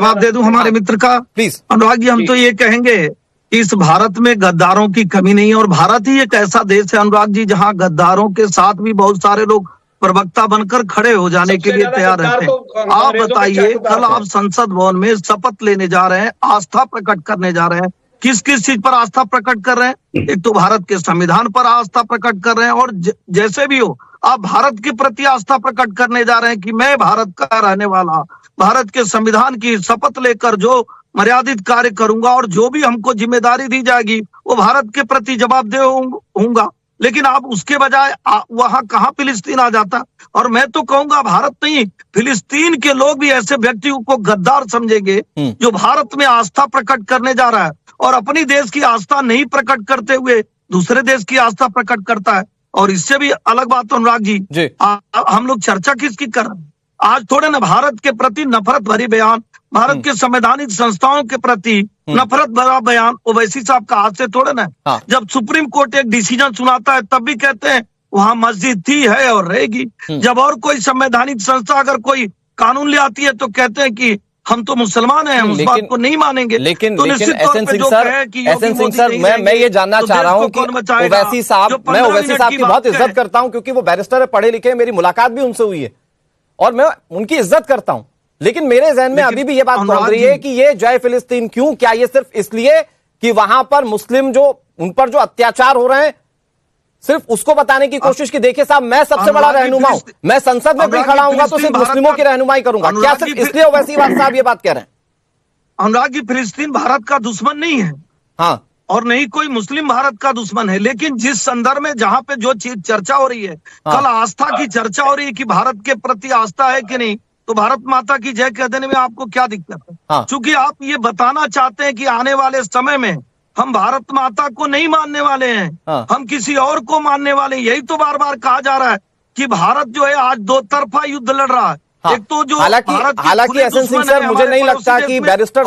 जवाब दे दूं हमारे मित्र का प्लीज। अनुराग जी, हम तो ये कहेंगे इस भारत में गद्दारों की कमी नहीं है, और भारत ही एक ऐसा देश है अनुराग जी जहां गद्दारों के साथ भी बहुत सारे लोग प्रवक्ता बनकर खड़े हो जाने के लिए तैयार रहते हैं। आप बताइए, कल आप संसद भवन में शपथ लेने जा रहे हैं, आस्था प्रकट करने जा रहे हैं, किस किस चीज पर आस्था प्रकट कर रहे हैं? एक तो भारत के संविधान पर आस्था प्रकट कर रहे हैं, और जैसे भी हो आप भारत के प्रति आस्था प्रकट करने जा रहे हैं कि मैं भारत का रहने वाला, भारत के संविधान की शपथ लेकर जो मर्यादित कार्य करूंगा और जो भी हमको जिम्मेदारी दी जाएगी वो भारत के प्रति जवाबदेह होऊंगा। लेकिन आप उसके बजाय वहां कहां फिलिस्तीन आ जाता? और मैं तो कहूंगा भारत नहीं, फिलिस्तीन के लोग भी ऐसे व्यक्ति को गद्दार समझेंगे जो भारत में आस्था प्रकट करने जा रहा है और अपनी देश की आस्था नहीं प्रकट करते हुए दूसरे देश की आस्था प्रकट करता है। और इससे भी अलग बात अनुराग जी, हम लोग चर्चा किसकी कर रहे हैं? आज थोड़े ना भारत के प्रति नफरत भरी बयान, भारत के संवैधानिक संस्थाओं के प्रति नफरत भरा बयान ओवैसी साहब का हाथ से थोड़े ना। जब सुप्रीम कोर्ट एक डिसीजन सुनाता है तब भी कहते हैं वहां मस्जिद थी, है और रहेगी। जब और कोई संवैधानिक संस्था अगर कोई कानून ले आती है तो कहते हैं कि हम तो मुसलमान हैं, हम उस बात को नहीं मानेंगे। लेकिन तो एसएन सिंह सर, मैं ये जानना चाह रहा हूं कि ओवैसी साहब, मैं ओवैसी साहब की बहुत इज्जत करता हूं क्योंकि वो बैरिस्टर है, पढ़े लिखे, मेरी मुलाकात भी उनसे हुई है और मैं उनकी इज्जत करता हूं। लेकिन मेरे जहन में अभी भी ये बात पहुंच रही है कि ये जय फिलिस्तीन क्यों? क्या ये सिर्फ इसलिए कि वहां पर मुस्लिम जो उन पर जो अत्याचार हो रहे हैं सिर्फ उसको बताने की कोशिश की देखिए साहब मैं सबसे बड़ा रहनुमा हूं, मैं संसद में भी खड़ा हूंगा तो सिर्फ मुस्लिमों की रहनुमाई करूंगा? क्या सिर्फ इसलिए ओवैसी साहब ये बात कह रहे हैं? अनुराग जी, फिलिस्तीन भारत का दुश्मन नहीं है, हाँ, और नहीं कोई मुस्लिम भारत का दुश्मन है। लेकिन जिस संदर्भ में जहां पे जो चीज चर्चा हो रही है, कल आस्था की चर्चा हो रही है कि भारत के प्रति आस्था है कि नहीं, तो भारत माता की जय कह देने में आपको क्या दिक्कत है? क्योंकि आप ये बताना चाहते हैं कि आने वाले समय में हम भारत माता को नहीं मानने वाले हैं, हम किसी और को मानने वाले हैं। यही तो बार बार कहा जा रहा है कि भारत जो है आज दो तरफा युद्ध लड़ रहा है। एक तो जो हालांकि एसएन सिंह सर, मुझे नहीं लगता कि बैरिस्टर